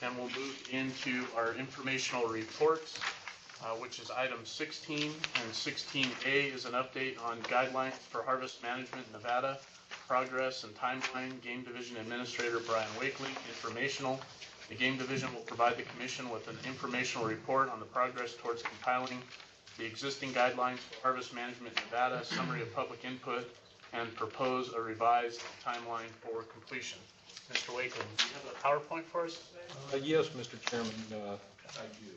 and we'll move into our informational reports, which is item 16. And 16A is an update on guidelines for harvest management in Nevada, progress and timeline. Game Division Administrator Brian Wakely, informational. The Game Division will provide the Commission with an informational report on the progress towards compiling the existing guidelines for harvest management in Nevada, summary of public input, and propose a revised timeline for completion. Mr. Wakely, do you have a PowerPoint for us today? Yes, Mr. Chairman, I do.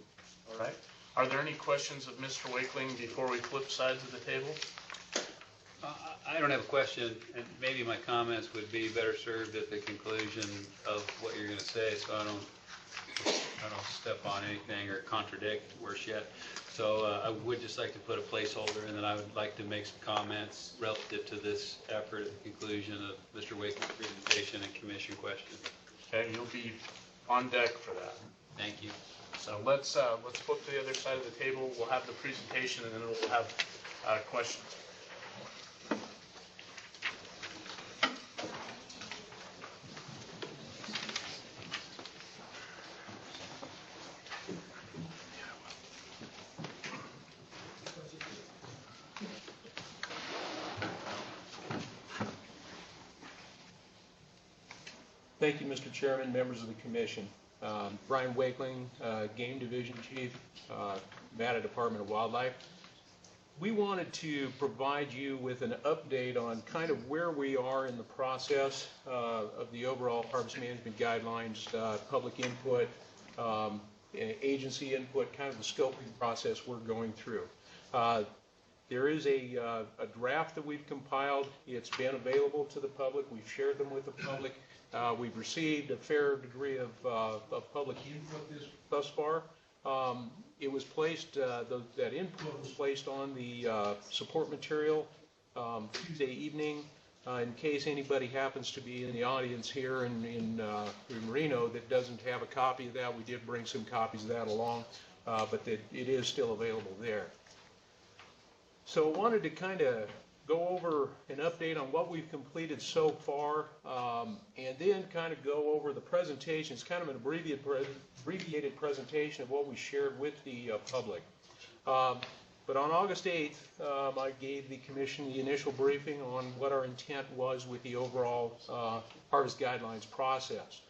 All right. Are there any questions of Mr. Wakeling before we flip sides of the table? I don't have a question, and maybe my comments would be better served at the conclusion of what you're going to say, so I don't step on anything or contradict worse yet. So I would just like to put a placeholder, and then I would like to make some comments relative to this effort at the conclusion of Mr. Wakeling's presentation and commission questions. Okay, you'll be on deck for that. Thank you. So let's flip to the other side of the table. We'll have the presentation, and then we'll have questions. Thank you, Mr. Chairman, members of the Commission. Brian Wakeling, Game Division Chief, Nevada Department of Wildlife. We wanted to provide you with an update on kind of where we are in the process of the overall harvest management guidelines, public input, agency input, kind of the scoping process we're going through. There is a draft that we've compiled. It's been available to the public. We've shared them with the public. We've received a fair degree of public input thus far. It was placed, that input was placed on the support material Tuesday evening. In case anybody happens to be in the audience here in Reno that doesn't have a copy of that, we did bring some copies of that along, but it is still available there. So I wanted to kind of go over an update on what we've completed so far, and then kind of go over the presentation. It's kind of an abbreviated presentation of what we shared with the public. But on August 8th, I gave the Commission the initial briefing on what our intent was with the overall harvest guidelines process.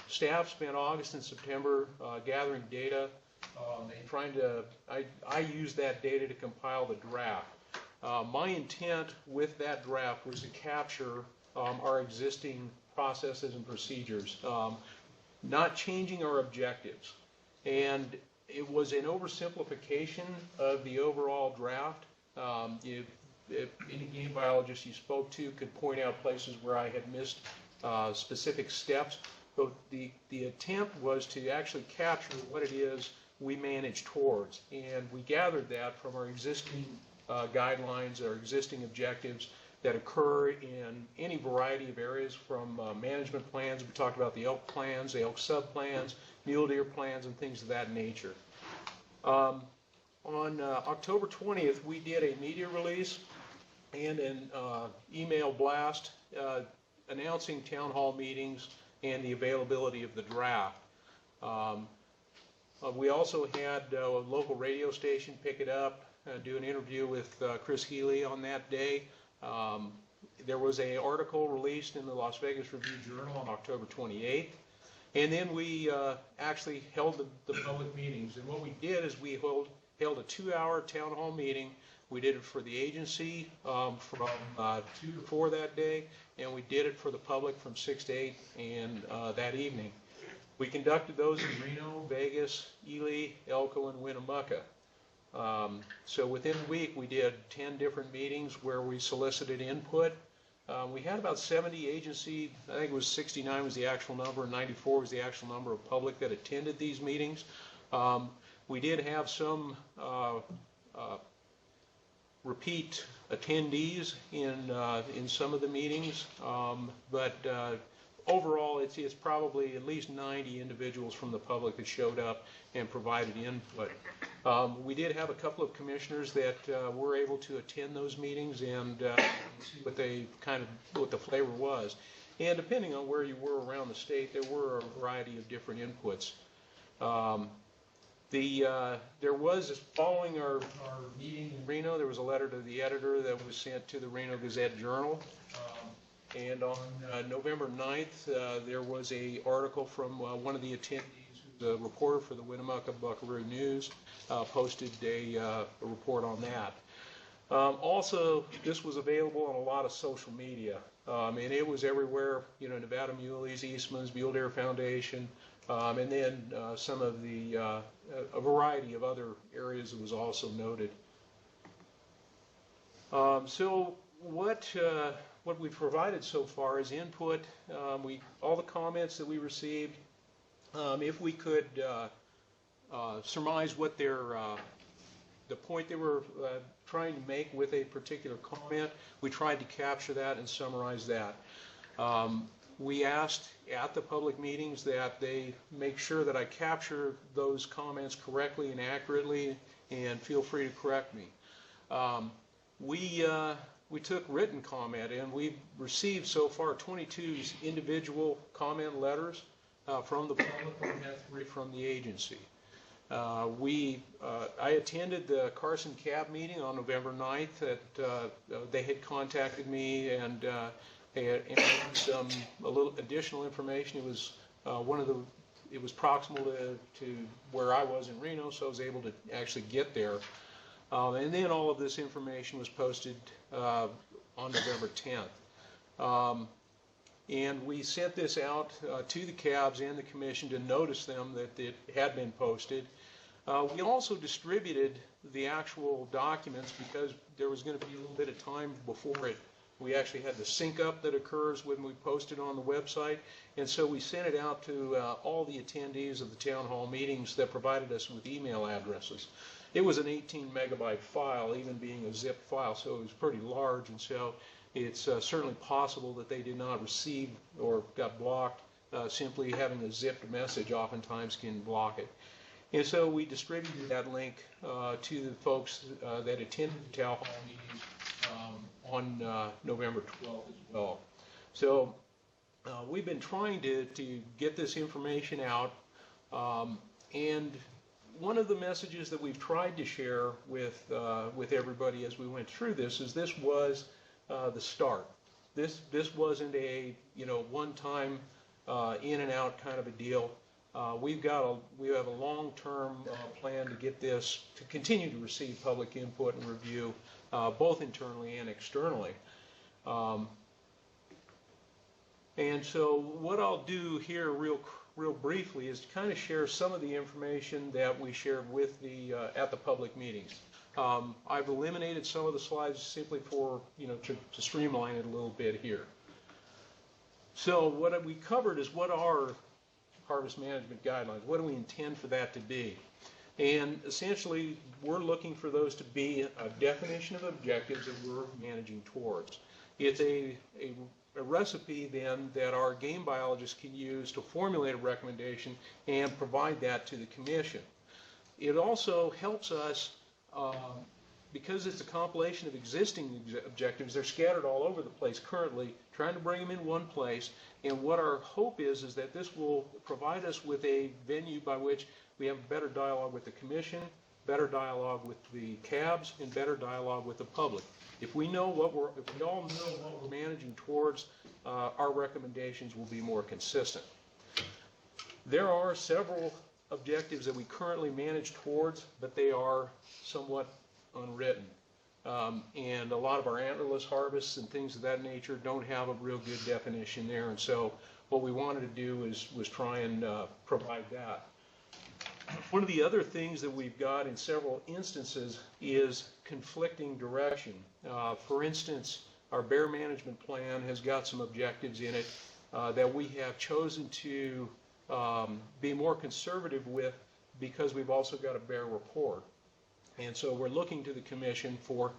Staff spent August and September gathering data and trying to, I used that data to compile the draft. My intent with that draft was to capture our existing processes and procedures, not changing our objectives. And it was an oversimplification of the overall draft. If any game biologist you spoke to could point out places where I had missed specific steps, but the attempt was to actually capture what it is we manage towards. And we gathered that from our existing guidelines, our existing objectives that occur in any variety of areas, from management plans. We talked about the elk plans, the elk sub-plans, mule deer plans, and things of that nature. On October 20th, we did a media release and an email blast announcing town hall meetings and the availability of the draft. We also had a local radio station pick it up, do an interview with Chris Healy on that day. There was an article released in the Las Vegas Review-Journal on October 28th. And then we actually held the public meetings. And what we did is we held a 2-hour town hall meeting. We did it for the agency from 2 to 4 that day, and we did it for the public from 6 to 8 and that evening. We conducted those in Reno, Vegas, Ely, Elko, and Winnemucca. So within a week, we did 10 different meetings where we solicited input. We had about 70 agency, I think it was 69 was the actual number, and 94 was the actual number of public that attended these meetings. We did have some repeat attendees in some of the meetings, but overall, it's probably at least 90 individuals from the public that showed up and provided input. We did have a couple of commissioners that were able to attend those meetings and see what the flavor was. And depending on where you were around the state, there were a variety of different inputs. There was, following our meeting in Reno, there was a letter to the editor that was sent to the Reno Gazette-Journal. And on November 9th, there was an article from one of the attendees, who's a reporter for the Winnemucca Buckaroo News, posted a report on that. Also, this was available on a lot of social media, and it was everywhere, you know, Nevada Muleys, Eastman's, Mule Deer Foundation, and then some of the, a variety of other areas that was also noted. So what we've provided so far is input. All the comments that we received, if we could surmise what the point they were trying to make with a particular comment, we tried to capture that and summarize that. We asked at the public meetings that they make sure that I capture those comments correctly and accurately, and feel free to correct me. We took written comment, and we've received so far 22 individual comment letters from the public, and 3 from the agency. I attended the Carson Cab meeting on November 9th. They had contacted me and some a little additional information. It was it was proximal to where I was in Reno, so I was able to actually get there. And then all of this information was posted on November 10th. And we sent this out to the cabs and the commission to notice them that it had been posted. We also distributed the actual documents because there was going to be a little bit of time before we actually had the sync up that occurs when we post it on the website. And so we sent it out to all the attendees of the town hall meetings that provided us with email addresses. It was an 18 megabyte file, even being a zip file, so it was pretty large, and so it's certainly possible that they did not receive or got blocked. Simply having a zipped message oftentimes can block it. And so we distributed that link to the folks that attended the town hall meetings on November 12th as well. So we've been trying to get this information out, and one of the messages that we've tried to share with everybody as we went through this is this was the start. This wasn't a one-time in and out kind of a deal. We have a long-term plan to get this to continue to receive public input and review, both internally and externally. And so what I'll do here real briefly is to kind of share some of the information that we shared with at the public meetings. I've eliminated some of the slides simply for to streamline it a little bit here. So what we covered is what are harvest management guidelines. What do we intend for that to be? And essentially, we're looking for those to be a definition of objectives that we're managing towards. It's a recipe then that our game biologists can use to formulate a recommendation and provide that to the commission. It also helps us, because it's a compilation of existing objectives, they're scattered all over the place currently, trying to bring them in one place. And what our hope is that this will provide us with a venue by which we have better dialogue with the commission, better dialogue with the cabs, and better dialogue with the public. If we all know what we're managing towards, our recommendations will be more consistent. There are several objectives that we currently manage towards, but they are somewhat unwritten. And a lot of our antlerless harvests and things of that nature don't have a real good definition there. And so what we wanted to do was try and provide that. One of the other things that we've got in several instances is conflicting direction. For instance, our bear management plan has got some objectives in it that we have chosen to be more conservative with because we've also got a bear report. And so we're looking to the commission for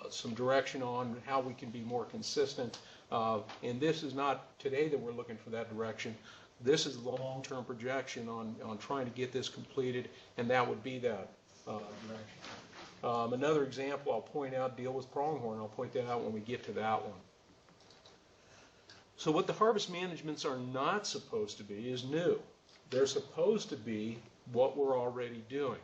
some direction on how we can be more consistent. And this is not today that we're looking for that direction. This is the long-term projection on trying to get this completed, and that would be that direction. Another example I'll point out, deal with pronghorn. I'll point that out when we get to that So what the harvest managements are not supposed to be is new. They're supposed to be what we're already doing.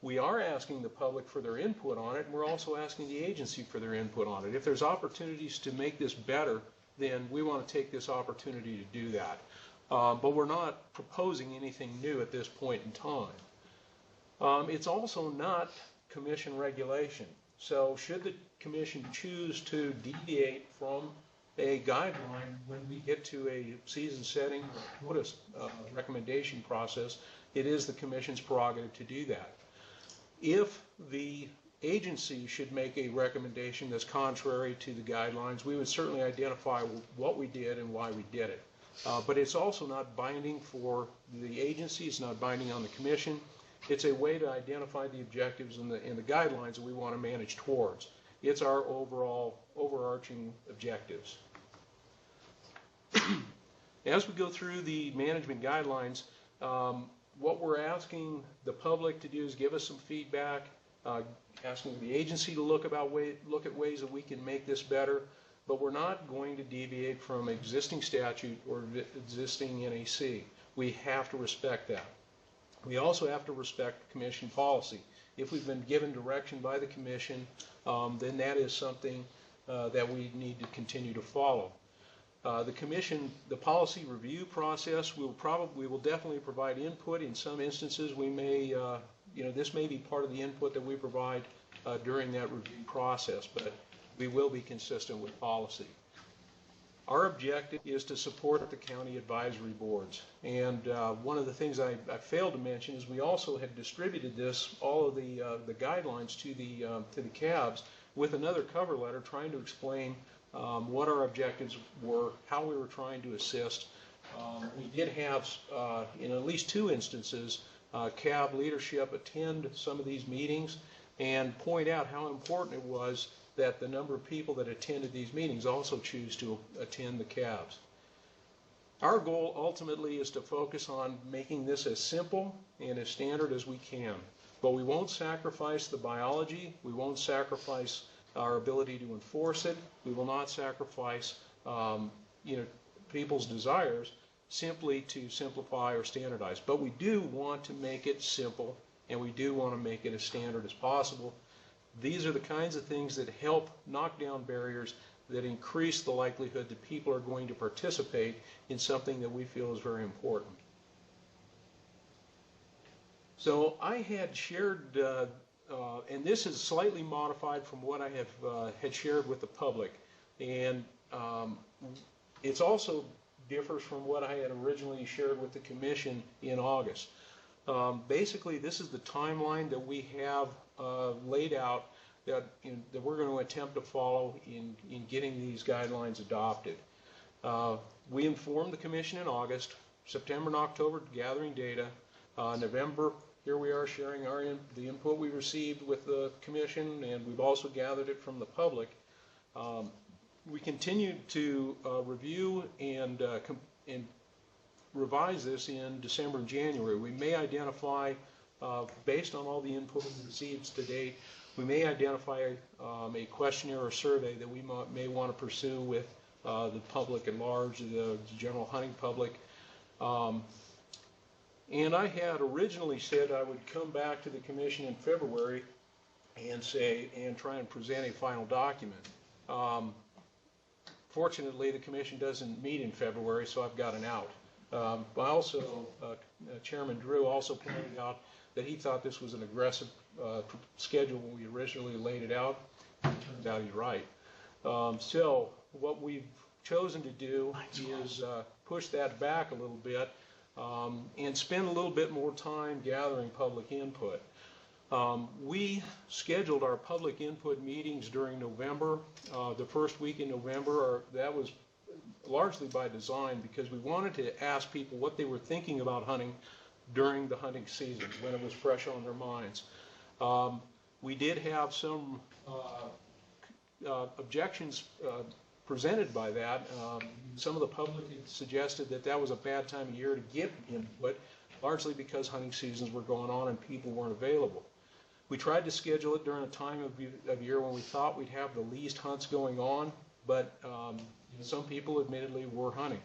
We are asking the public for their input on it, and we're also asking the agency for their input on it. If there's opportunities to make this better, then we want to take this opportunity to do that. But we're not proposing anything new at this point in time. It's also not commission regulation. So should the commission choose to deviate from a guideline when we get to a season setting or quota recommendation process, it is the commission's prerogative to do that. If the agency should make a recommendation that's contrary to the guidelines, we would certainly identify what we did and why we did it. But it's also not binding for the agency, it's not binding on the commission. It's a way to identify the objectives and the guidelines that we want to manage towards. It's our overall overarching objectives. As we go through the management guidelines, what we're asking the public to do is give us some feedback, asking the agency to look at ways that we can make this better, but we're not going to deviate from existing statute or existing NAC. We have to respect that. We also have to respect commission policy. If we've been given direction by the commission, then that is something that we need to continue to follow. The commission, the policy review process, we will definitely provide input. In some instances, we may, this may be part of the input that we provide during that review process, but we will be consistent with policy. Our objective is to support the county advisory boards. And one of the things I failed to mention is we also had distributed all of the guidelines to the CABs with another cover letter trying to explain what our objectives were, how we were trying to assist. We did have, in at least 2 instances, CAB leadership attend some of these meetings and point out how important it was that the number of people that attended these meetings also choose to attend the CABs. Our goal ultimately is to focus on making this as simple and as standard as we can, but we won't sacrifice the biology, we won't sacrifice our ability to enforce it, we will not sacrifice people's desires simply to simplify or standardize. But we do want to make it simple, and we do want to make it as standard as possible. These are the kinds of things that help knock down barriers, that increase the likelihood that people are going to participate in something that we feel is very important. So I had shared, and this is slightly modified from what I had shared with the public, and it's also differs from what I had originally shared with the commission in August. Basically, this is the timeline that we have laid out that we're going to attempt to follow in getting these guidelines adopted. We informed the commission in August, September and October gathering data, November here we are sharing the input we received with the commission, and we've also gathered it from the public. We continue to review and revise this in December and January. We may identify, based on all the input we received to date, we may identify a questionnaire or survey that we may want to pursue with the public at large, the general hunting public. And I had originally said I would come back to the commission in February and try and present a final document. Fortunately, the commission doesn't meet in February, so I've got an out. But also, Chairman Drew also pointed out that he thought this was an aggressive schedule when we originally laid it out. Turns out he's right. So what we've chosen to do is push that back a little bit and spend a little bit more time gathering public input. We scheduled our public input meetings during November. The first week in November, that was largely by design because we wanted to ask people what they were thinking about hunting during the hunting season when it was fresh on their minds. We did have some objections presented by that. Some of the public had suggested that that was a bad time of year to get input, largely because hunting seasons were going on and people weren't available. We tried to schedule it during a time of year when we thought we'd have the least hunts going on, but Some people admittedly were hunting.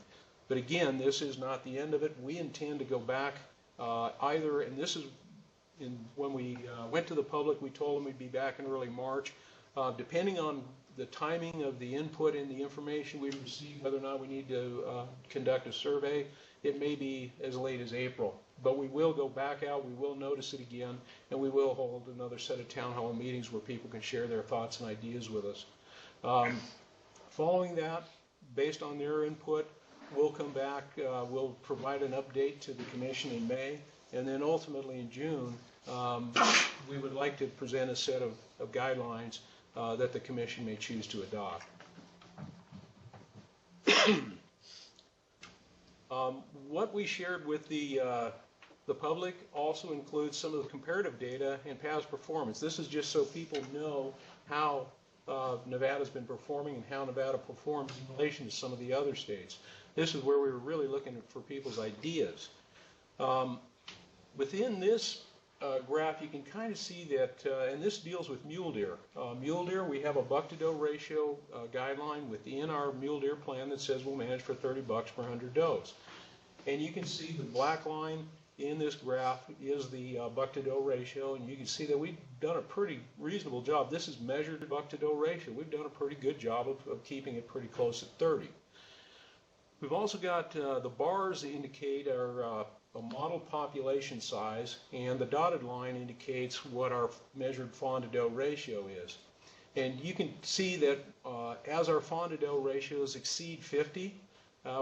But again, this is not the end of it. We intend to go back either, and this is when we went to the public, we told them we'd be back in early March. Depending on the timing of the input and the information we receive, whether or not we need to conduct a survey, it may be as late as April. But we will go back out, we will notice it again, and we will hold another set of town hall meetings where people can share their thoughts and ideas with us. Following that, based on their input, we'll come back, we'll provide an update to the commission in May, and then ultimately in June, we would like to present a set of guidelines that the commission may choose to adopt. What we shared with the public also includes some of the comparative data and past performance. This is just so people know how Nevada's been performing and how Nevada performs in relation to some of the other states. This is where we were really looking for people's ideas. Within this graph, you can kind of see that, and this deals with mule deer. Mule deer, we have a buck-to-doe ratio guideline within our mule deer plan that says we'll manage for 30 bucks per 100 does. And you can see the black line in this graph is the buck-to-doe ratio, and you can see that we've done a pretty reasonable job. This is measured buck-to-doe ratio. We've done a pretty good job of keeping it pretty close at 30. We've also got the bars indicate our a model population size, and the dotted line indicates what our measured fawn to doe ratio is. And you can see that as our fawn to doe ratios exceed 50,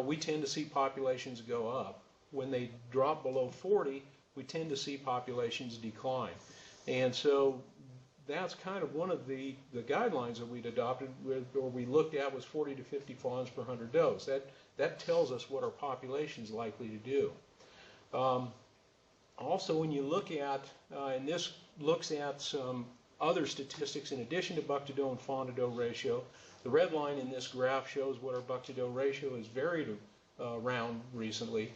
we tend to see populations go up. When they drop below 40, we tend to see populations decline. And so that's kind of one of the guidelines that we'd adopted, or we looked at, was 40 to 50 fawns per 100 does. That tells us what our population is likely to do. Also, when you look at, and this looks at some other statistics in addition to buck-to-doe and fawn-to-doe ratio, the red line in this graph shows what our buck-to-doe ratio has varied around recently.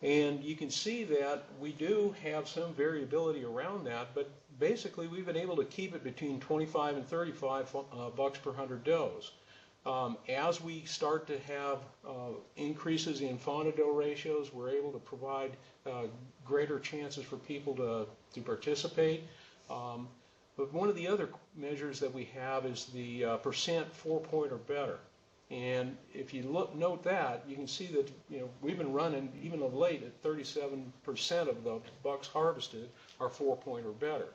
And you can see that we do have some variability around that, but basically we've been able to keep it between 25 and 35 bucks per 100 does. As we start to have increases in fawn-to-doe ratios, we're able to provide greater chances for people to participate. But one of the other measures that we have is the percent 4-point or better. And if you note that, you can see that we've been running, even of late, at 37% of the bucks harvested are 4-point or better.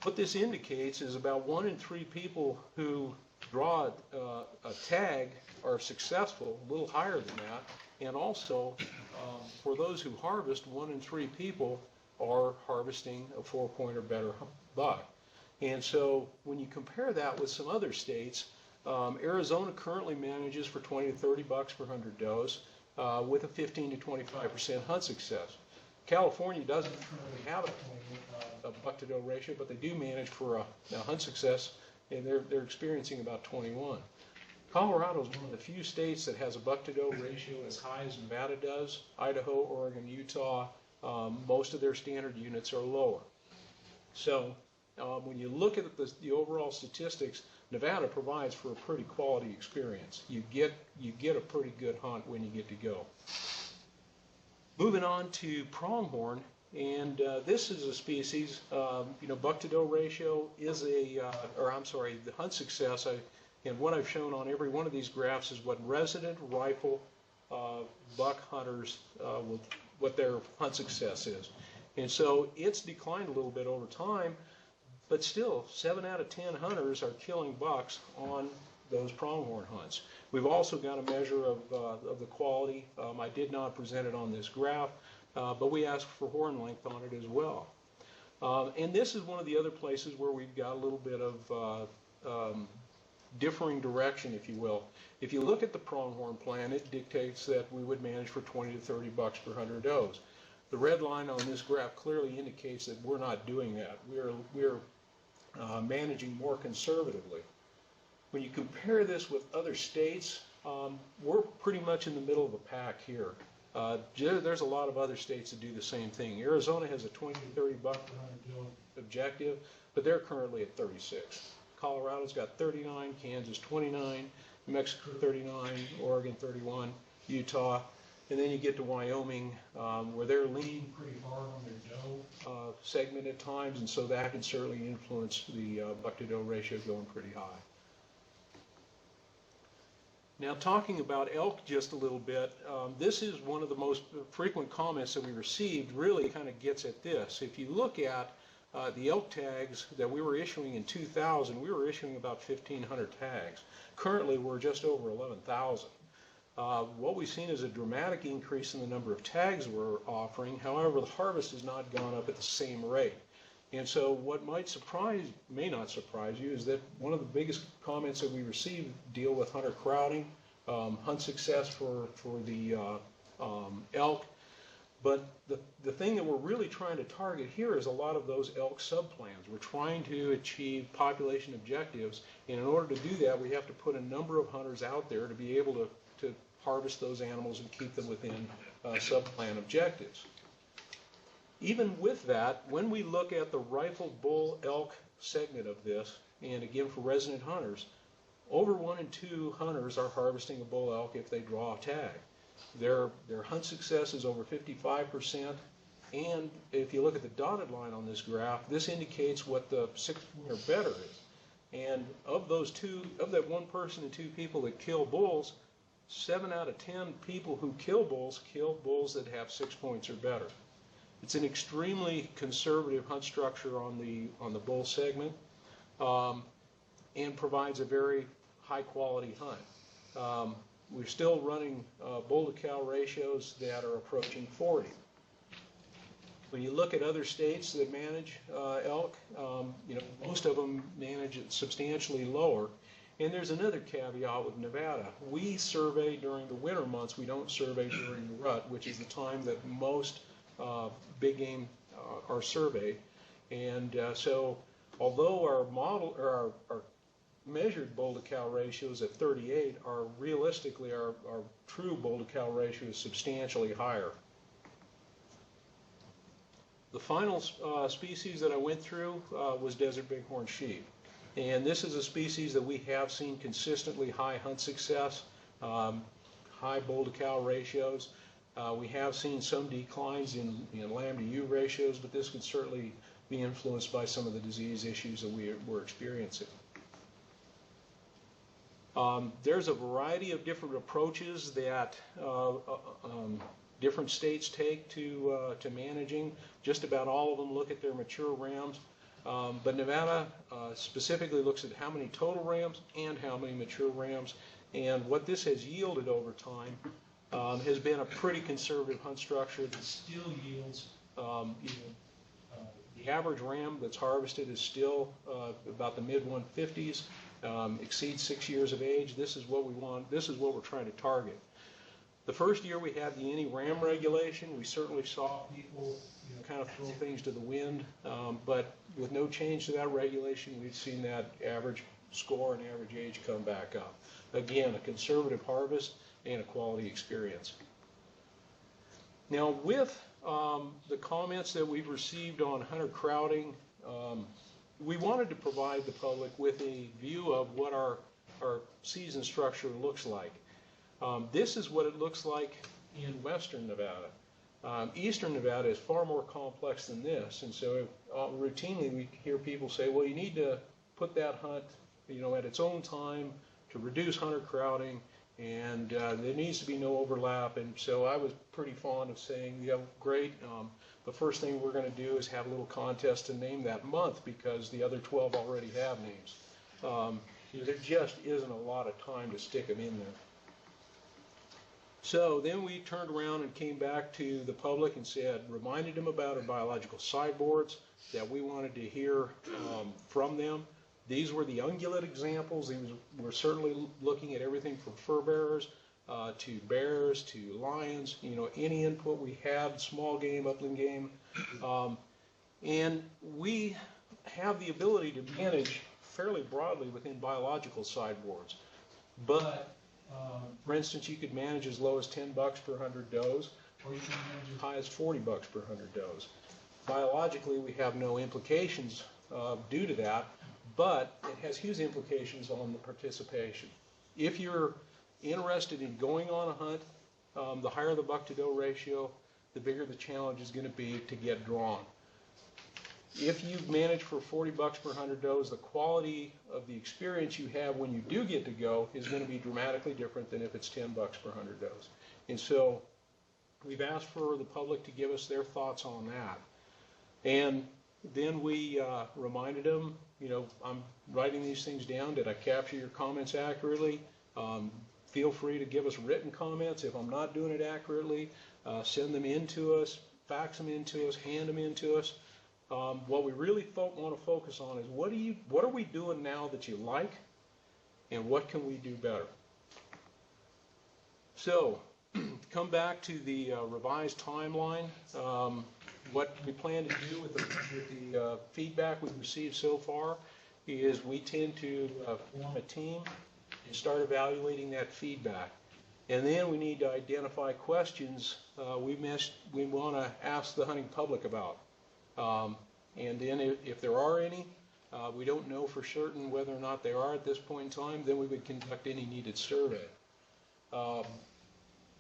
What this indicates is about 1 in 3 people who draw a tag are successful, a little higher than that, and also for those who harvest, 1 in 3 people are harvesting a 4-point or better buck. And so when you compare that with some other states, Arizona currently manages for 20 to 30 bucks per 100 does with a 15 to 25% hunt success. California doesn't currently have a buck-to-doe ratio, but they do manage for a hunt success, and they're experiencing about 21. Colorado is one of the few states that has a buck-to-doe ratio as high as Nevada does. Idaho, Oregon, Utah, most of their standard units are lower. So when you look at the overall statistics, Nevada provides for a pretty quality experience. You get a pretty good hunt when you get to go. Moving on to pronghorn, and this is a species, buck-to-doe ratio is the hunt success, and what I've shown on every one of these graphs is what resident rifle buck hunters, what their hunt success is. And so it's declined a little bit over time, but still, 7 out of 10 hunters are killing bucks on those pronghorn hunts. We've also got a measure of the quality. I did not present it on this graph, but we asked for horn length on it as well. And this is one of the other places where we've got a little bit of differing direction, if you will. If you look at the pronghorn plan, it dictates that we would manage for 20 to 30 bucks per 100 does. The red line on this graph clearly indicates that we're not doing that. We're managing more conservatively. When you compare this with other states, we're pretty much in the middle of the pack here. There's a lot of other states that do the same thing. Arizona has a 20 to 30 buck per 100 doe objective, but they're currently at 36. Colorado's got 39, Kansas 29, New Mexico 39, Oregon 31, Utah, and then you get to Wyoming, where they're leaning pretty hard on their doe segment at times, and so that can certainly influence the buck-to-doe ratio going pretty high. Now, talking about elk just a little bit, this is one of the most frequent comments that we received, really kind of gets at this. If you look at the elk tags that we were issuing in 2000, we were issuing about 1,500 tags. Currently, we're just over 11,000. What we've seen is a dramatic increase in the number of tags we're offering. However, the harvest has not gone up at the same rate. And so what may not surprise you, is that one of the biggest comments that we receive deal with hunter crowding, hunt success for the elk. But the thing that we're really trying to target here is a lot of those elk subplans. We're trying to achieve population objectives, and in order to do that, we have to put a number of hunters out there to be able to harvest those animals and keep them within subplan objectives. Even with that, when we look at the rifle bull elk segment of this, and again for resident hunters, over 1 in 2 hunters are harvesting a bull elk if they draw a tag. Their hunt success is over 55%, and if you look at the dotted line on this graph, this indicates what the 6-point or better is. And of that 1 person and 2 people that kill bulls, 7 out of 10 people who kill bulls that have 6 points or better. It's an extremely conservative hunt structure on the bull segment, and provides a very high quality hunt. We're still running bull to cow ratios that are approaching 40. When you look at other states that manage elk, most of them manage it substantially lower. And there's another caveat with Nevada. We survey during the winter months. We don't survey during the rut, which is the time that most big game are surveyed. And so although our measured bull to cow ratios at 38 are realistically, our true bull to cow ratio is substantially higher. The final species that I went through was desert bighorn sheep. And this is a species that we have seen consistently high hunt success, high bull to cow ratios. We have seen some declines in lamb to ewe ratios, but this could certainly be influenced by some of the disease issues that we're experiencing. There's a variety of different approaches that different states take to managing. Just about all of them look at their mature rams. But Nevada specifically looks at how many total rams and how many mature rams. And what this has yielded over time has been a pretty conservative hunt structure that still yields, the average ram that's harvested is still about the mid-150s, exceeds 6 years of age. This is what we want. This is what we're trying to target. The first year we had the anti-ram regulation, we certainly saw people kind of throw things to the wind, but with no change to that regulation, we've seen that average score and average age come back up. Again, a conservative harvest and a quality experience. Now, with the comments that we've received on hunter crowding, we wanted to provide the public with a view of what our season structure looks like. This is what it looks like in western Nevada. Eastern Nevada is far more complex than this, and so routinely we hear people say, well, you need to put that hunt at its own time to reduce hunter crowding, and there needs to be no overlap. And so I was pretty fond of saying, yeah, great, the first thing we're going to do is have a little contest to name that month, because the other 12 already have names. There just isn't a lot of time to stick them in there. So then we turned around and came back to the public and reminded them about our biological sideboards, that we wanted to hear from them. These were the ungulate examples. We're certainly looking at everything from fur bearers to bears to lions, any input we had, small game, upland game. And we have the ability to manage fairly broadly within biological sideboards. But for instance, you could manage as low as $10 per 100 does, or you can manage as high as $40 per 100 does. Biologically, we have no implications due to that, but it has huge implications on the participation. if you're interested in going on a hunt, the higher the buck-to-doe ratio, the bigger the challenge is going to be to get drawn. If you manage for $40 per 100 does, the quality of the experience you have when you do get to go is going to be dramatically different than if it's $10 per 100 does. And so we've asked for the public to give us their thoughts on that. And then we reminded them, you know, I'm writing these things down. Did I capture your comments accurately? Feel free to give us written comments. If I'm not doing it accurately, send them in to us, fax them in to us, hand them in to us. What we really want to focus on is what are we doing now that you like, and what can we do better? So, come back to the revised timeline. What we plan to do with the feedback we've received so far is we tend to form a team and start evaluating that feedback. And then we need to identify questions we want to ask the hunting public about. And then if there are any, we don't know for certain whether or not there are at this point in time, then we would conduct any needed survey.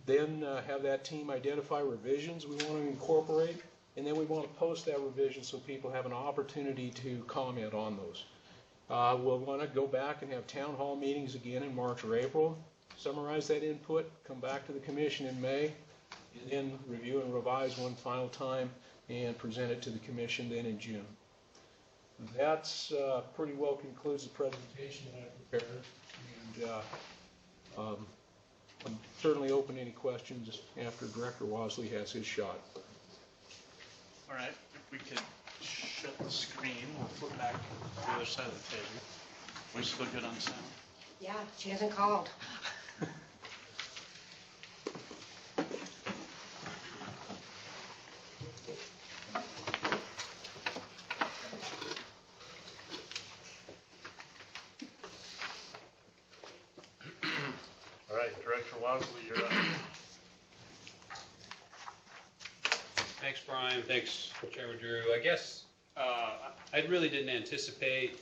Then have that team identify revisions we want to incorporate, and then we want to post that revision so people have an opportunity to comment on those. We'll want to go back and have town hall meetings again in March or April, summarize that input, come back to the commission in May, and then review and revise one final time and present it to the commission then in June. That's pretty well concludes the presentation that I prepared. And I'm certainly open to any questions after Director Wasley has his shot. All right, if we could shut the screen, we'll flip back to the other side of the table. We still good on sound? Yeah, she hasn't called. All right, Director Wasley, you're up. Thanks, Brian. Thanks, Chairman Drew. I guess I really didn't anticipate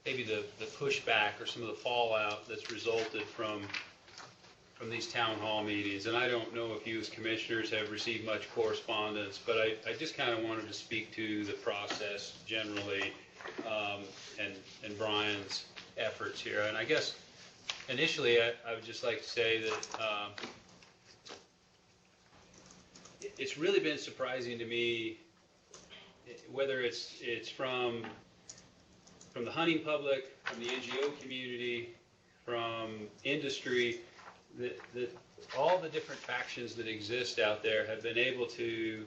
maybe the pushback or some of the fallout that's resulted from these town hall meetings. And I don't know if you as commissioners have received much correspondence, but I just kind of wanted to speak to the process generally and Brian's efforts here. And I guess initially I would just like to say that it's really been surprising to me, whether it's from the hunting public, from the NGO community, from industry, that all the different factions that exist out there have been able to,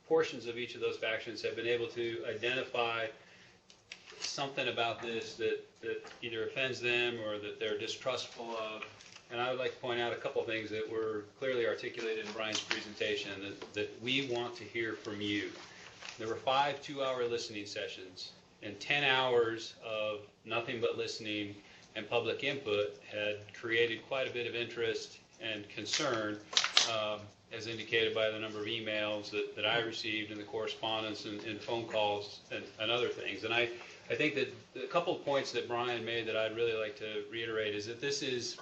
portions of each of those factions have been able to identify something about this that either offends them or that they're distrustful of. And I would like to point out a couple of things that were clearly articulated in Brian's presentation that we want to hear from you. There were 5 two-hour listening sessions, and 10 hours of nothing but listening and public input had created quite a bit of interest and concern, as indicated by the number of emails that I received and the correspondence and phone calls and other things. And I think that a couple of points that Brian made that I'd really like to reiterate is that this is,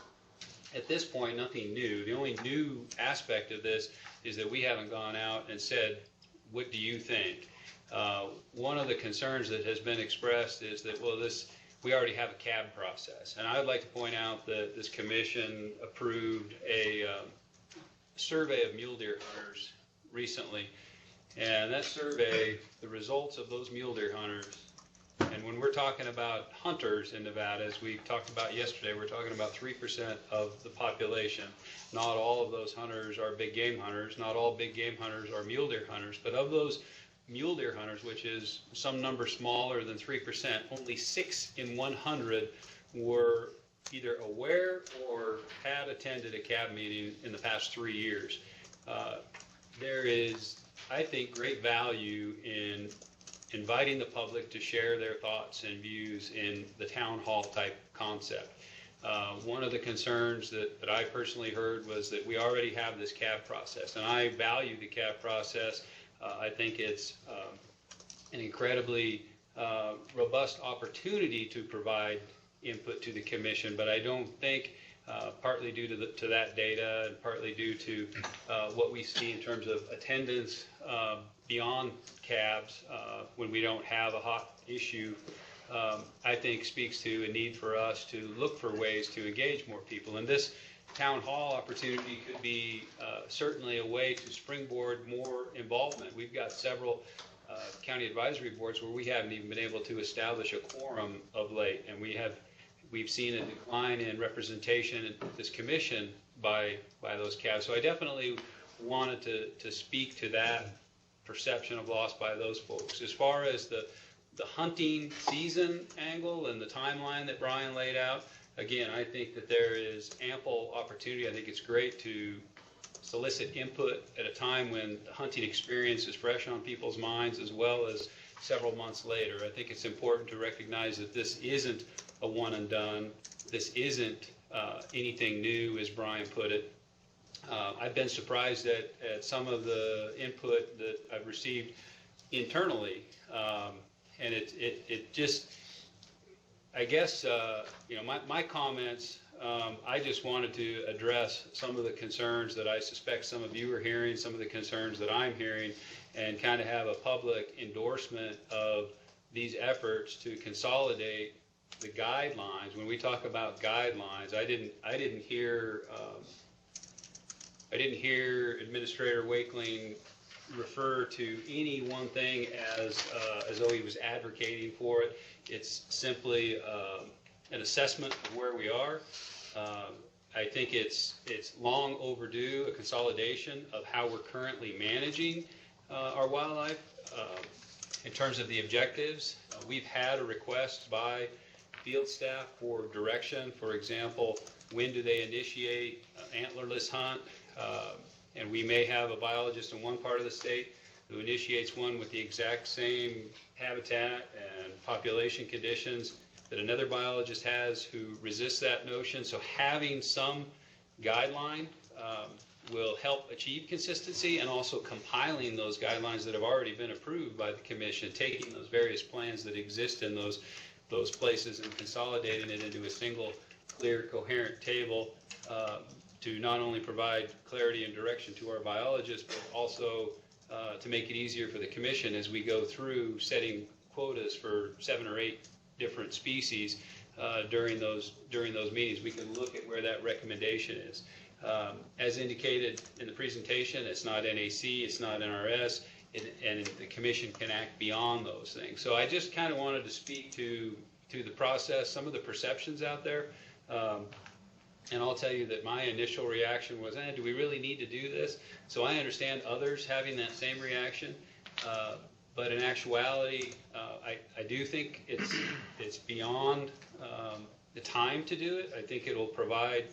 at this point, nothing new. The only new aspect of this is that we haven't gone out and said, what do you think? One of the concerns that has been expressed is that, well, we already have a CAB process. And I would like to point out that this commission approved a survey of mule deer hunters recently. And that survey, the results of those mule deer hunters, and when we're talking about hunters in Nevada, as we talked about yesterday, we're talking about 3% of the population. Not all of those hunters are big game hunters. Not all big game hunters are mule deer hunters. But of those mule deer hunters, which is some number smaller than 3%, only 6 in 100 were either aware or had attended a CAB meeting in the past 3 years. There is, I think, great value in inviting the public to share their thoughts and views in the town hall type concept. One of the concerns that I personally heard was that we already have this CAB process, and I value the CAB process. I think it's an incredibly robust opportunity to provide input to the commission, but I don't think, partly due to that data and partly due to what we see in terms of attendance beyond cabs when we don't have a hot issue, I think speaks to a need for us to look for ways to engage more people. And this town hall opportunity could be certainly a way to springboard more involvement. We've got several county advisory boards where we haven't even been able to establish a quorum of late, and we've seen a decline in representation in this commission by those cabs. So I definitely wanted to speak to that perception of loss by those folks. As far as the hunting season angle and the timeline that Brian laid out, again, I think that there is ample opportunity. I think it's great to solicit input at a time when the hunting experience is fresh on people's minds, as well as several months later. I think it's important to recognize that this isn't a one and done. This isn't anything new, as Brian put it. I've been surprised at some of the input that I've received internally, and it just, I guess, my comments, I just wanted to address some of the concerns that I suspect some of you are hearing, some of the concerns that I'm hearing, and kind of have a public endorsement of these efforts to consolidate the guidelines. When we talk about guidelines, I didn't hear Administrator Wakeling refer to any one thing as though he was advocating for it. It's simply an assessment of where we are. I think it's long overdue, a consolidation of how we're currently managing our wildlife. In terms of the objectives, we've had a request by field staff for direction. For example, when do they initiate antlerless hunt? And we may have a biologist in one part of the state who initiates one with the exact same habitat and population conditions that another biologist has who resists that notion. So having some guideline will help achieve consistency, and also compiling those guidelines that have already been approved by the commission, taking those various plans that exist in those places and consolidating it into a single, clear, coherent table to not only provide clarity and direction to our biologists, but also to make it easier for the commission as we go through setting quotas for 7 or 8 different species during those meetings. We can look at where that recommendation is. As indicated in the presentation, it's not NAC, it's not NRS, and the commission can act beyond those things. So I just kind of wanted to speak to the process, some of the perceptions out there. And I'll tell you that my initial reaction was, do we really need to do this? So I understand others having that same reaction. But in actuality, I do think it's beyond the time to do it. I think it'll provide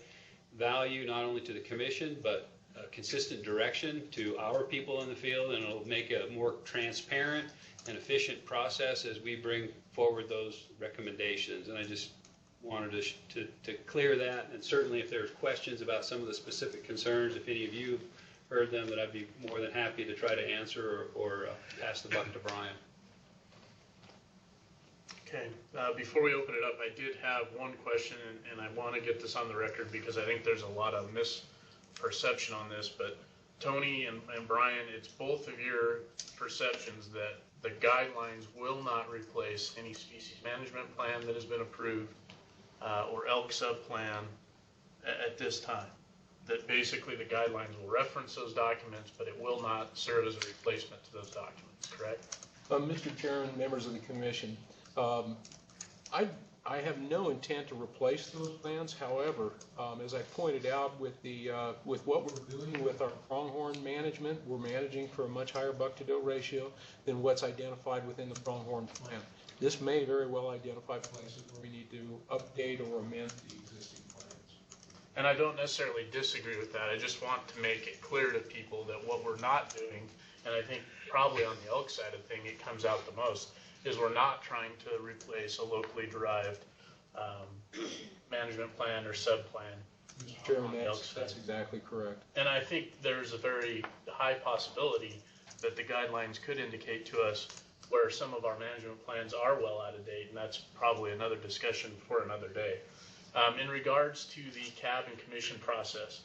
value not only to the commission, but consistent direction to our people in the field, and it'll make a more transparent and efficient process as we bring forward those recommendations. And I just wanted to clear that, and certainly if there's questions about some of the specific concerns, if any of you heard them, that I'd be more than happy to try to answer or pass the buck to Brian. Okay, before we open it up, I did have one question, and I want to get this on the record because I think there's a lot of misperception on this, but Tony and Brian, it's both of your perceptions that the guidelines will not replace any species management plan that has been approved or elk sub-plan at this time. That basically the guidelines will reference those documents, but it will not serve as a replacement to those documents, correct? Mr. Chairman, members of the commission, I have no intent to replace those plans. However, as I pointed out, with what we're doing with our pronghorn management, we're managing for a much higher buck-to-doe ratio than what's identified within the pronghorn plan. This may very well identify places where we need to update or amend the existing plans. And I don't necessarily disagree with that. I just want to make it clear to people that what we're not doing, and I think probably on the elk side of thing it comes out the most, is we're not trying to replace a locally derived management plan or sub-plan. Mr. Chairman, that's exactly correct. And I think there's a very high possibility that the guidelines could indicate to us where some of our management plans are well out of date, and that's probably another discussion for another day. In regards to the CAB and commission process,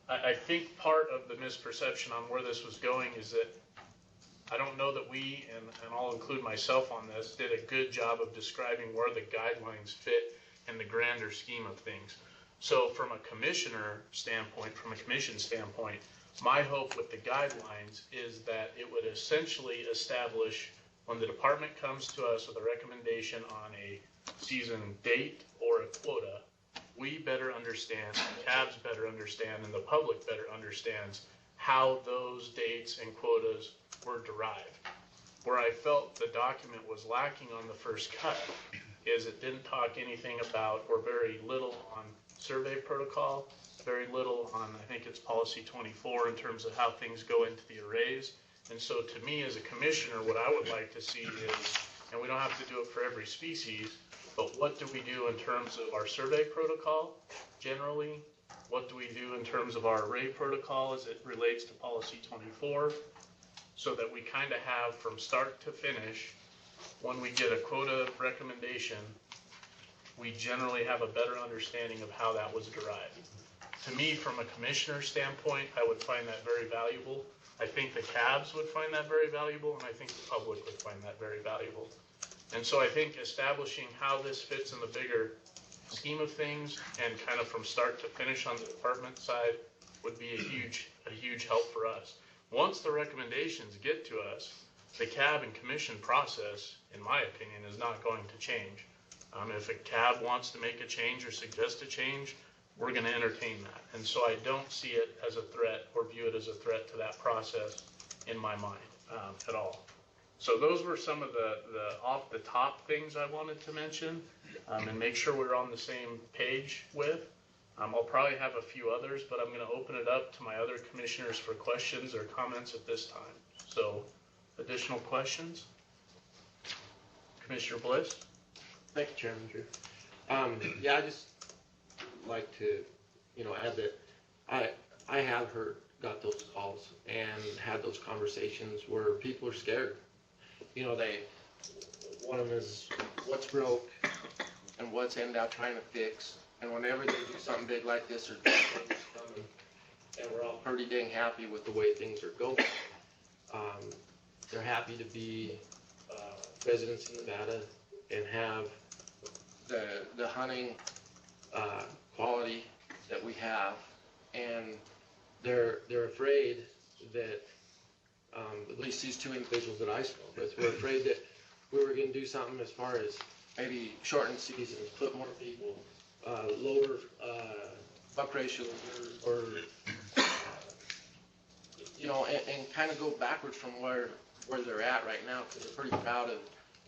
I think part of the misperception on where this was going is that I don't know that we, and I'll include myself on this, did a good job of describing where the guidelines fit in the grander scheme of things. So from a commissioner standpoint, from a commission standpoint, my hope with the guidelines is that it would essentially establish when the department comes to us with a recommendation on a season date or a quota, we better understand, CABs better understand, and the public better understands how those dates and quotas were derived. Where I felt the document was lacking on the first cut is it didn't talk anything about, or very little on survey protocol, very little on, I think it's policy 24 in terms of how things go into the arrays. And so to me as a commissioner, what I would like to see is, and we don't have to do it for every species, but what do we do in terms of our survey protocol generally? What do we do in terms of our array protocol as it relates to policy 24? So that we kind of have from start to finish, when we get a quota recommendation, we generally have a better understanding of how that was derived. To me, from a commissioner standpoint, I would find that very valuable. I think the CABs would find that very valuable, and I think the public would find that very valuable. And so I think establishing how this fits in the bigger scheme of things and kind of from start to finish on the department side would be a huge help for us. Once the recommendations get to us, the CAB and commission process, in my opinion, is not going to change. If a CAB wants to make a change or suggest a change, we're going to entertain that. And so I don't see it as a threat or view it as a threat to that process in my mind at all. So those were some of the off the top things I wanted to mention and make sure we're on the same page with. I'll probably have a few others, but I'm going to open it up to my other commissioners for questions or comments at this time. So additional questions? Commissioner Bliss? Thank you, Chairman Drew. Yeah, I just like to, add that I have got those calls and had those conversations where people are scared. One of them is what's broke and what's NDOT trying to fix. And whenever they do something big like this, there's big things coming, and we're all pretty dang happy with the way things are going. They're happy to be residents in Nevada and have the hunting quality that we have, and they're afraid that at least these two individuals that I spoke with were afraid that we were going to do something as far as maybe shorten seasons, put more people, lower buck ratio, or and kind of go backwards from where they're at right now, because they're pretty proud of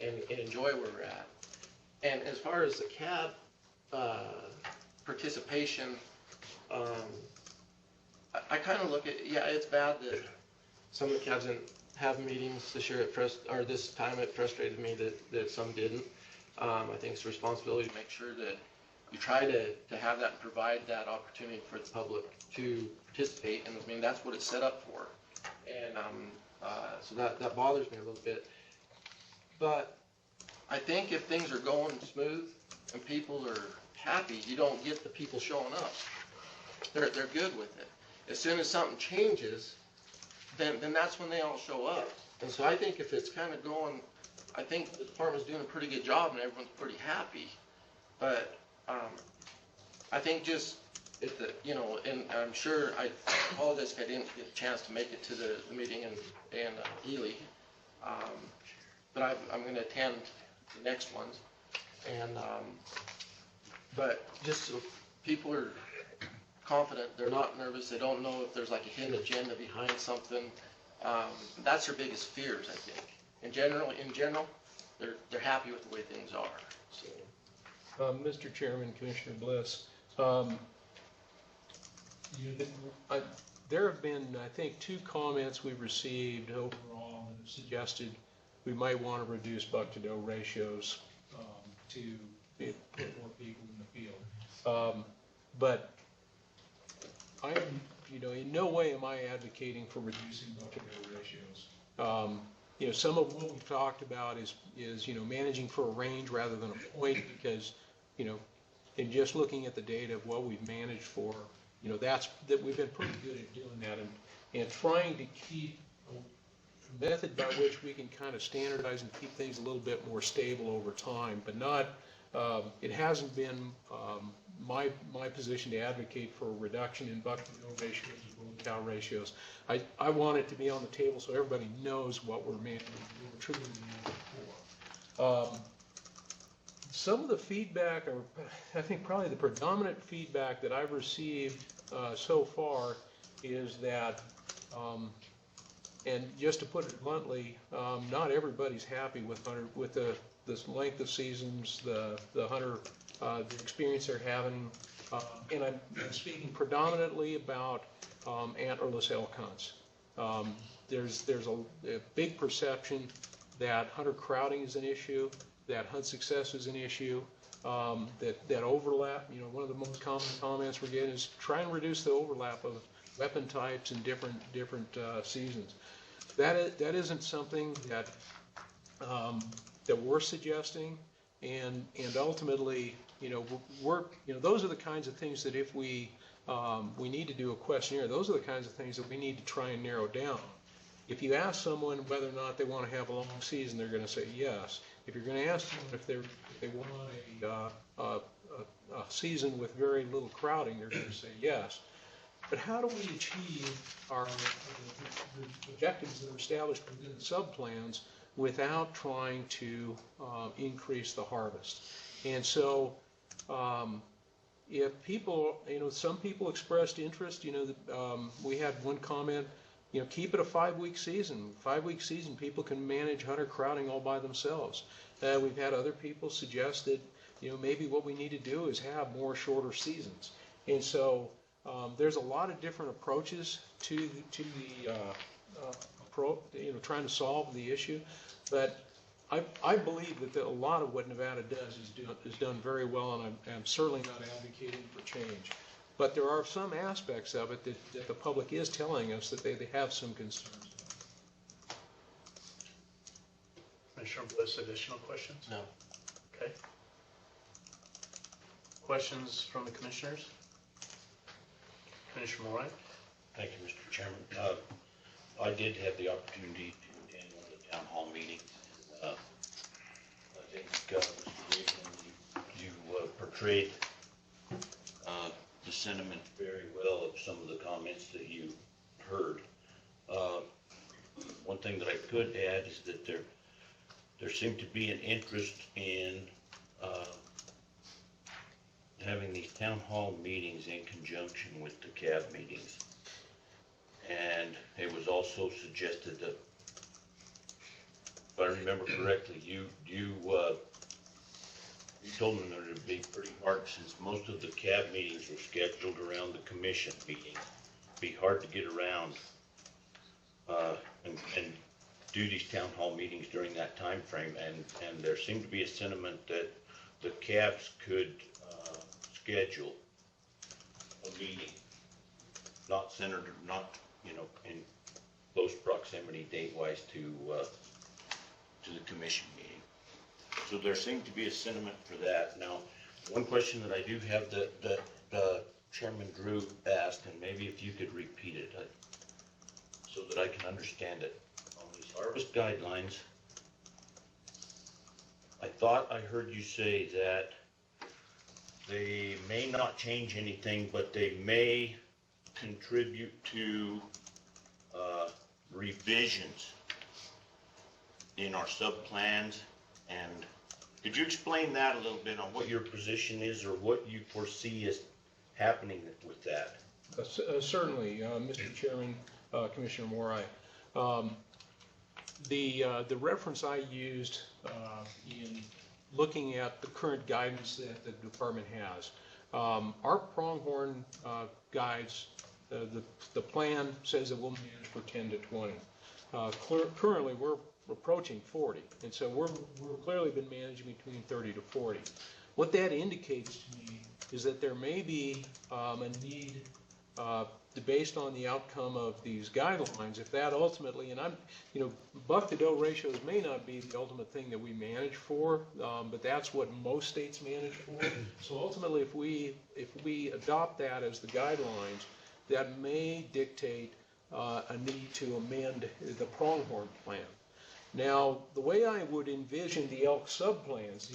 and enjoy where we're at. And as far as the CAB participation, I kind of look at, it's bad that some of the CABs didn't have meetings this year this time. It frustrated me that some didn't. I think it's a responsibility to make sure that you try to have that and provide that opportunity for the public to participate, and I mean that's what it's set up for. And so that bothers me a little bit. But I think if things are going smooth and people are happy, you don't get the people showing up. They're good with it. As soon as something changes, then that's when they all show up. And so I think if it's kind of going, I think the department's doing a pretty good job and everyone's pretty happy. But I think just if and I'm sure all this I didn't get a chance to make it to the meeting in Ely, but I'm going to attend the next ones. And but just so people are confident, they're not nervous, they don't know if there's like a hidden agenda behind something. That's their biggest fears, I think. In general, they're happy with the way things are. So. Mr. Chairman, Commissioner Bliss, there have been, I think, 2 comments we've received overall that have suggested we might want to reduce buck-to-doe ratios to put more people in the field. But in no way am I advocating for reducing buck-to-doe ratios. some of what we've talked about is managing for a range rather than a point, because, in just looking at the data of what we've managed for, that we've been pretty good at doing that, and trying to keep a method by which we can kind of standardize and keep things a little bit more stable over time, but not, it hasn't been my position to advocate for a reduction in buck-to-bill ratios and bull-cow ratios. I want it to be on the table so everybody knows what we're truly managing for. Some of the feedback, or I think probably the predominant feedback that I've received so far is that, and just to put it bluntly, not everybody's happy with this length of seasons, the hunter, the experience they're having, and I'm speaking predominantly about antlerless elk hunts. There's a big perception that hunter crowding is an issue, that hunt success is an issue, that overlap. One of the most common comments we're getting is try and reduce the overlap of weapon types in different seasons. That isn't something that we're suggesting, and ultimately, those are the kinds of things that if we need to do a questionnaire, those are the kinds of things that we need to try and narrow down. If you ask someone whether or not they want to have a long season, they're going to say yes. If you're going to ask them if they want a season with very little crowding, they're going to say yes. But how do we achieve our objectives that are established within the sub-plans without trying to increase the harvest? And so if people, some people expressed interest, we had one comment, keep it a 5-week season. 5-week season, people can manage hunter crowding all by themselves. We've had other people suggest that, maybe what we need to do is have more shorter seasons. And so there's a lot of different approaches to the trying to solve the issue. But I believe that a lot of what Nevada does is done very well, and I'm certainly not advocating for change. But there are some aspects of it that the public is telling us that they have some concerns. Commissioner Bliss, additional questions? No. Okay. Questions from the commissioners? Commissioner Moray? Thank you, Mr. Chairman. I did have the opportunity to attend one of the town hall meetings. I think, Mr. Reagan, you portrayed the sentiment very well of some of the comments that you heard. One thing that I could add is that there seemed to be an interest in having these town hall meetings in conjunction with the CAB meetings. And it was also suggested that, if I remember correctly, you told them that it would be pretty hard, since most of the CAB meetings were scheduled around the commission meeting. It'd be hard to get around and do these town hall meetings during that time frame. And there seemed to be a sentiment that the CABs could schedule a meeting, not centered, not in close proximity date-wise to the commission meeting. So there seemed to be a sentiment for that. Now, one question that I do have that Chairman Drew asked, and maybe if you could repeat it so that I can understand it. On these harvest guidelines, I thought I heard you say that they may not change anything, but they may contribute to revisions in our sub-plans. And could you explain that a little bit on what your position is, or what you foresee is happening with that? Certainly, Mr. Chairman, Commissioner Moray. The reference I used in looking at the current guidance that the department has, our pronghorn guides, the plan says that we'll manage for 10 to 20. Currently, we're approaching 40, and so we've clearly been managing between 30 to 40. What that indicates to me is that there may be a need based on the outcome of these guidelines, if that ultimately, and buck to doe ratios may not be the ultimate thing that we manage for, but that's what most states manage for. So ultimately, if we adopt that as the guidelines, that may dictate a need to amend the pronghorn plan. Now, the way I would envision the elk subplans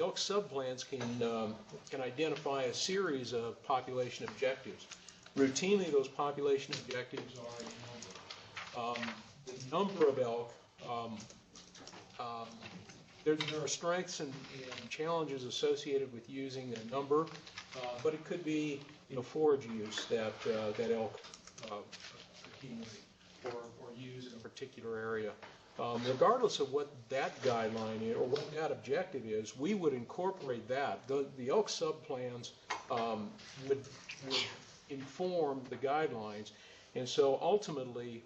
can identify a series of population objectives. Routinely, those population objectives are the number of elk. There are strengths and challenges associated with using a number, but it could be forage use that elk accumulate or use in a particular area. Regardless of what that guideline is or what that objective is, we would incorporate that. The elk subplans would inform the guidelines, and so ultimately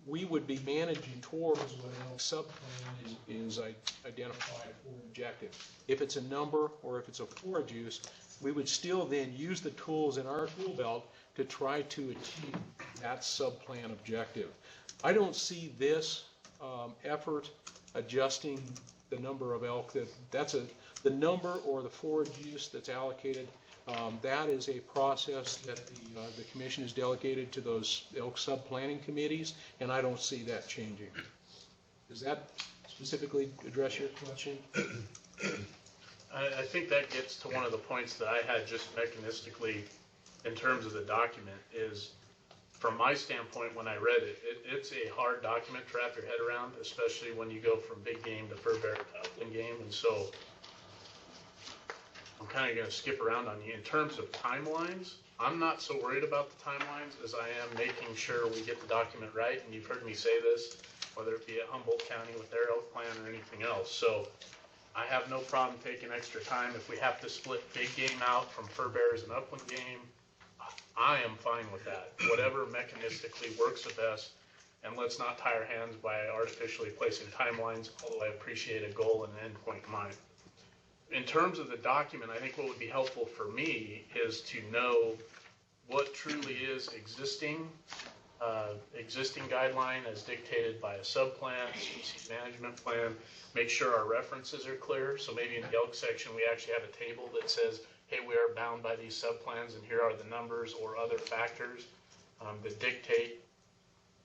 we would be managing towards what an elk subplan is identified for an objective. If it's a number or if it's a forage use, we would still then use the tools in our tool belt to try to achieve that subplan objective. I don't see this effort adjusting the number of elk. The number or the forage use that's allocated. That is a process that the commission has delegated to those elk sub-planning committees, and I don't see that changing. Does that specifically address your question? I think that gets to one of the points that I had just mechanistically in terms of the document is, from my standpoint, when I read it, it's a hard document to wrap your head around, especially when you go from big game to fur bear to upland game, and so I'm kind of going to skip around on you. In terms of timelines, I'm not so worried about the timelines as I am making sure we get the document right, and you've heard me say this, whether it be at Humboldt County with their elk plan or anything else. So I have no problem taking extra time. If we have to split big game out from fur bears and upland game, I am fine with that. Whatever mechanistically works the best, and let's not tie our hands by artificially placing timelines, although I appreciate a goal and an endpoint in mind. In terms of the document, I think what would be helpful for me is to know what truly is existing guideline as dictated by a subplan, species management plan, make sure our references are clear. So maybe in the elk section, we actually have a table that says, hey, we are bound by these subplans and here are the numbers or other factors that dictate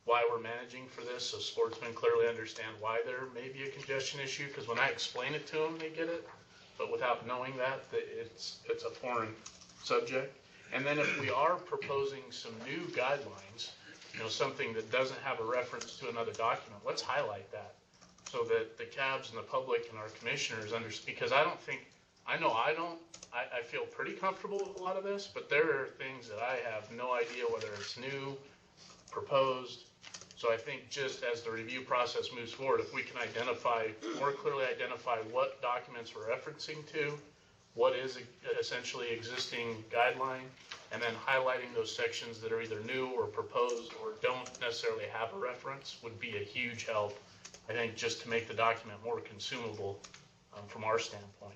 why we're managing for this, so sportsmen clearly understand why there may be a congestion issue, because when I explain it to them, they get it. But without knowing that it's a foreign subject. And then if we are proposing some new guidelines, something that doesn't have a reference to another document, let's highlight that so that the cabs and the public and our commissioners understand, because I feel pretty comfortable with a lot of this, but there are things that I have no idea whether it's new, proposed. So I think just as the review process moves forward, if we can more clearly identify what documents we're referencing to, what is essentially existing guideline, and then highlighting those sections that are either new or proposed or don't necessarily have a reference would be a huge help, I think, just to make the document more consumable from our standpoint.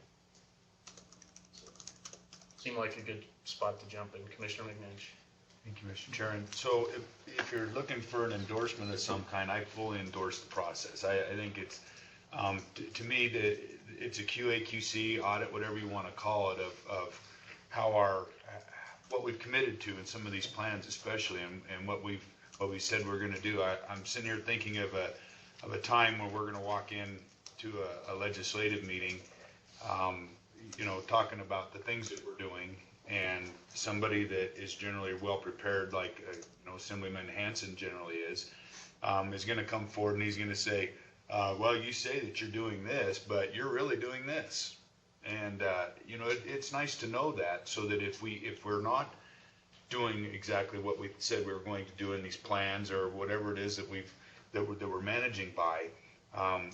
Seemed like a good spot to jump in. Commissioner McNinch. Thank you, Mr. Chair. And so if you're looking for an endorsement of some kind, I fully endorse the process. I think it's, to me, it's a QA/QC audit, whatever you want to call it, of how what we've committed to in some of these plans, especially, and what we've said we're going to do. I'm sitting here thinking of a time where we're going to walk in to a legislative meeting, talking about the things that we're doing. And somebody that is generally well prepared, like Assemblyman Hansen generally is going to come forward and he's going to say, well, you say that you're doing this, but you're really doing this. And it's nice to know that, so that if we're not doing exactly what we said we were going to do in these plans or whatever it is that we're managing by,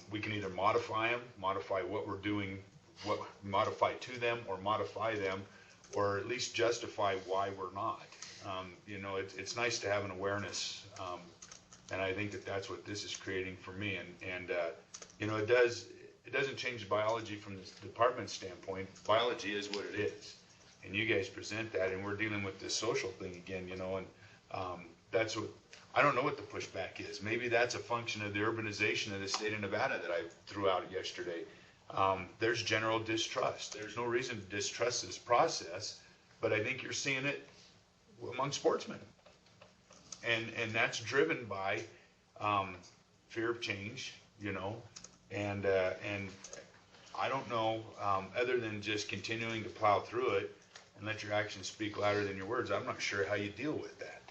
we can either modify them, modify what we're doing, modify to them, or modify them, or at least justify why we're not. It's nice to have an awareness, and I think that's what this is creating for me. And it doesn't change biology from the department's standpoint. Biology is what it is, and you guys present that, and we're dealing with this social thing again, and that's what, I don't know what the pushback is. Maybe that's a function of the urbanization of the state of Nevada that I threw out yesterday. There's general distrust. There's no reason to distrust this process, but I think you're seeing it among sportsmen. And that's driven by fear of change, you know, and I don't know, other than just continuing to plow through it and let your actions speak louder than your words, I'm not sure how you deal with that.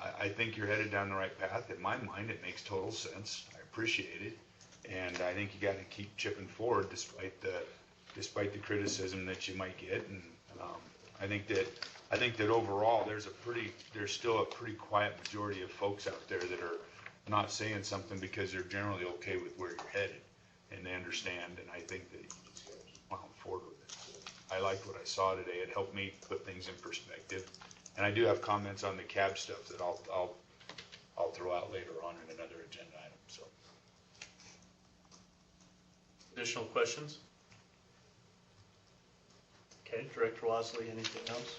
I think you're headed down the right path. In my mind, it makes total sense. I appreciate it. And I think you got to keep chipping forward despite the criticism that you might get. And I think that overall, there's still a pretty quiet majority of folks out there that are not saying something because they're generally okay with where you're headed, and they understand. And I think that you just got to plow forward with it. I liked what I saw today. It helped me put things in perspective. And I do have comments on the cab stuff that I'll throw out later on in another agenda item. So. Additional questions? Okay, Director Wasley, anything else?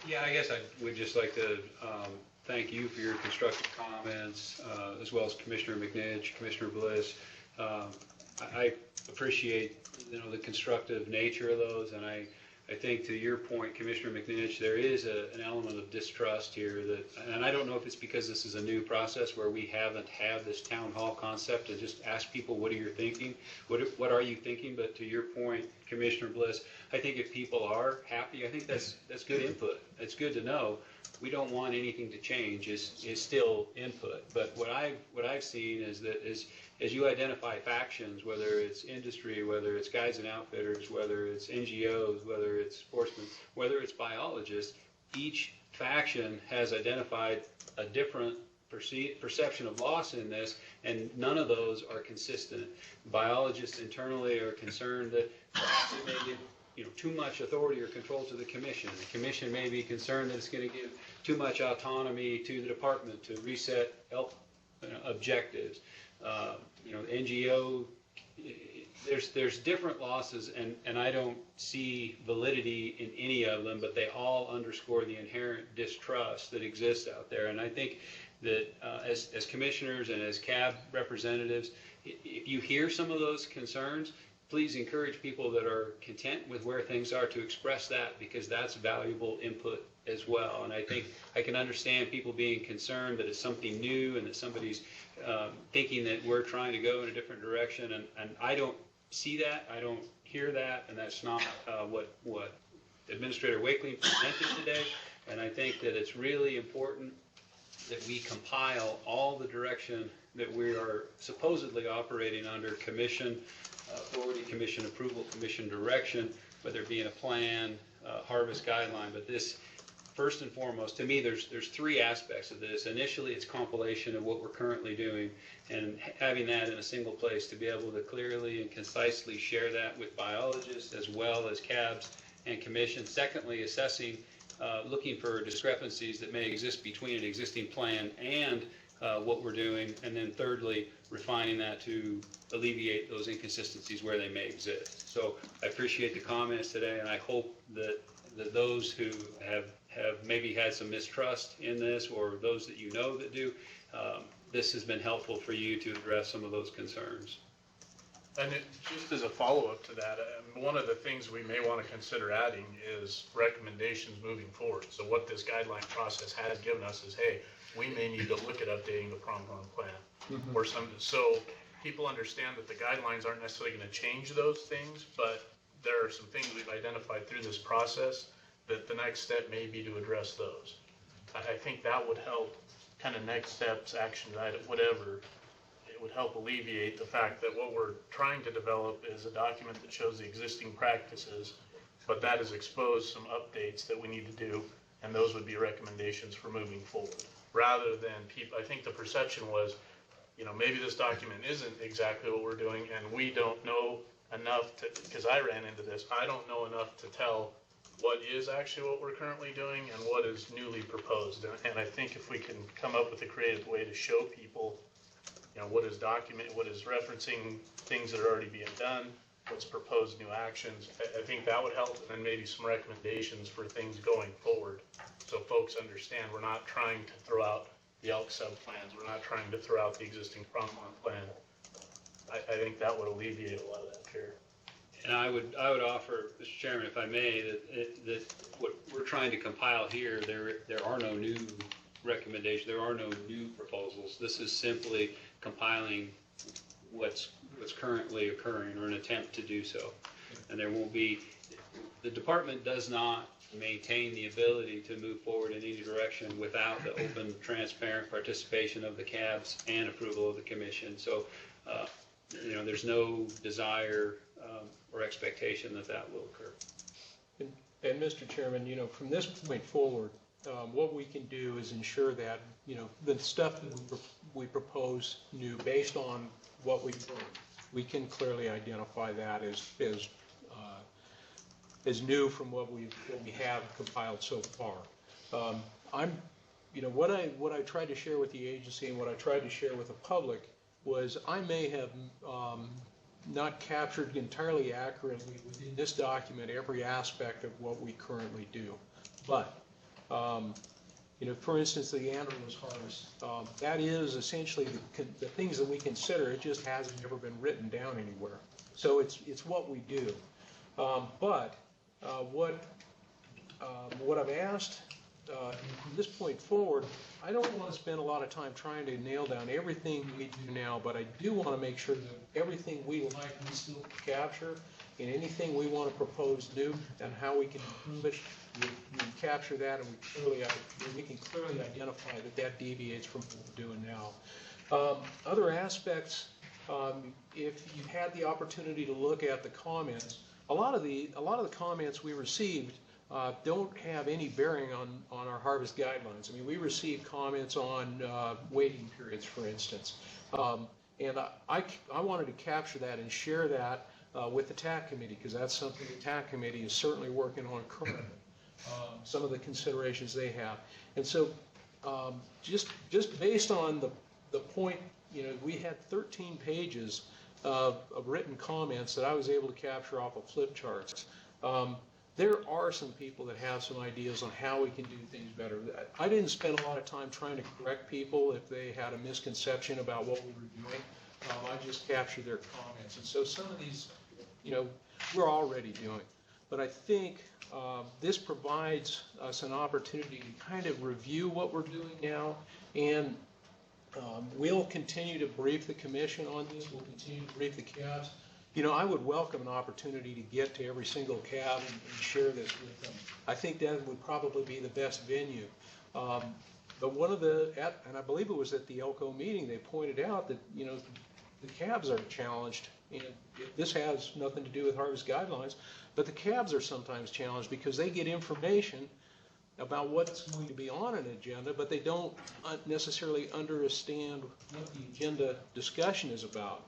Yeah, I guess I would just like to thank you for your constructive comments, as well as Commissioner McNitch, Commissioner Bliss. I appreciate, the constructive nature of those, and I think to your point, Commissioner McNitch, there is an element of distrust here and I don't know if it's because this is a new process where we haven't had this town hall concept to just ask people, what are you thinking? What are you thinking? But to your point, Commissioner Bliss, I think if people are happy, I think that's good input. It's good to know. We don't want anything to change is still input. But what I've seen is that as you identify factions, whether it's industry, whether it's guides and outfitters, whether it's NGOs, whether it's sportsmen, whether it's biologists, each faction has identified a different perception of loss in this, and none of those are consistent. Biologists internally are concerned that it may give too much authority or control to the commission. The commission may be concerned that it's going to give too much autonomy to the department to reset objectives. NGO, there's different losses, and I don't see validity in any of them, but they all underscore the inherent distrust that exists out there. And I think that as commissioners and as CAB representatives, if you hear some of those concerns, please encourage people that are content with where things are to express that, because that's valuable input as well. And I think I can understand people being concerned that it's something new and that somebody's thinking that we're trying to go in a different direction. And I don't see that. I don't hear that. And that's not what Administrator Wakeling presented today. And I think that it's really important that we compile all the direction that we are supposedly operating under commission authority, commission approval, commission direction, whether it be in a plan, harvest guideline. But this, first and foremost, to me, there's three aspects of this. Initially, it's compilation of what we're currently doing, and having that in a single place to be able to clearly and concisely share that with biologists as well as CABs and commission. Secondly, assessing, looking for discrepancies that may exist between an existing plan and what we're doing. And then thirdly, refining that to alleviate those inconsistencies where they may exist. So I appreciate the comments today, and I hope that those who have maybe had some mistrust in this, or those that that do, this has been helpful for you to address some of those concerns. And just as a follow-up to that, one of the things we may want to consider adding is recommendations moving forward. So what this guideline process has given us is, hey, we may need to look at updating the pronghorn plan or something. So people understand that the guidelines aren't necessarily going to change those things, but there are some things we've identified through this process that the next step may be to address those. I think that would help, kind of next steps, action item, whatever. It would help alleviate the fact that what we're trying to develop is a document that shows the existing practices, but that has exposed some updates that we need to do, and those would be recommendations for moving forward. Rather than I think the perception was, maybe this document isn't exactly what we're doing, and we don't know enough to, because I ran into this, I don't know enough to tell what is actually what we're currently doing and what is newly proposed. And I think if we can come up with a creative way to show people, what is referencing things that are already being done, what's proposed new actions. I think that would help, and then maybe some recommendations for things going forward. So folks understand we're not trying to throw out the elk sub plans. We're not trying to throw out the existing Pronghorn plan. I think that would alleviate a lot of that fear. And I would offer, Mr. Chairman, if I may, that what we're trying to compile here, there are no new recommendations, there are no new proposals. This is simply compiling what's currently occurring, or an attempt to do so. And there won't be, the department does not maintain the ability to move forward in any direction without the open, transparent participation of the CABs and approval of the commission. So, there's no desire or expectation that will occur. And Mr. Chairman, from this point forward, what we can do is ensure that, the stuff that we propose new based on what we can clearly identify that as new from what we have compiled so far. What I tried to share with the agency and what I tried to share with the public was I may have not captured entirely accurately within this document every aspect of what we currently do. But, for instance, the antlerless harvest, that is essentially the things that we consider. It just hasn't ever been written down anywhere. So it's what we do. But what I've asked from this point forward, I don't want to spend a lot of time trying to nail down everything we do now, but I do want to make sure that everything we like we still capture, and anything we want to propose new and how we can improve it, we capture that, and we can clearly identify that deviates from what we're doing now. Other aspects, if you've had the opportunity to look at the comments, a lot of the comments we received don't have any bearing on our harvest guidelines. I mean, we received comments on waiting periods, for instance. And I wanted to capture that and share that with the TAC committee, because that's something the TAC committee is certainly working on currently, some of the considerations they have. And so just based on the point, we had 13 pages of written comments that I was able to capture off of flip charts. There are some people that have some ideas on how we can do things better. I didn't spend a lot of time trying to correct people if they had a misconception about what we were doing. I just captured their comments. And so some of these, we're already doing. But I think this provides us an opportunity to kind of review what we're doing now, and we'll continue to brief the commission on this. We'll continue to brief the CABs. I would welcome an opportunity to get to every single CAB and share this with them. I think that would probably be the best venue. But one of and I believe it was at the Elko meeting, they pointed out that, the CABs are challenged. This has nothing to do with harvest guidelines, but the CABs are sometimes challenged because they get information about what's going to be on an agenda, but they don't necessarily understand what the agenda discussion is about.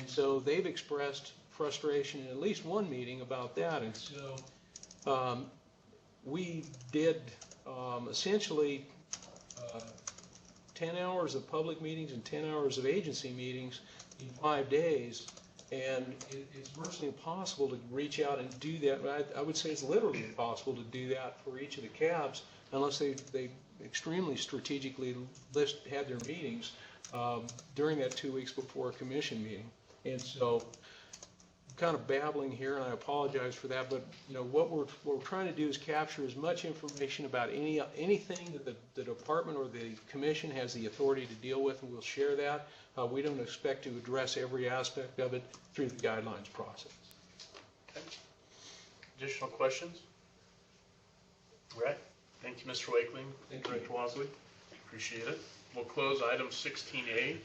And so they've expressed frustration in at least one meeting about that. And so we did essentially 10 hours of public meetings and 10 hours of agency meetings in 5 days. And it's virtually impossible to reach out and do that. I would say it's literally impossible to do that for each of the CABs unless they extremely strategically had their meetings during that 2 weeks before a commission meeting. And so I'm kind of babbling here, and I apologize for that, but what we're trying to do is capture as much information about anything that the department or the commission has the authority to deal with, and we'll share that. We don't expect to address every aspect of it through the guidelines process. Okay. Additional questions? All right. Thank you, Mr. Wakeling. Thank you. Director Wasley. Appreciate it. We'll close item 16A.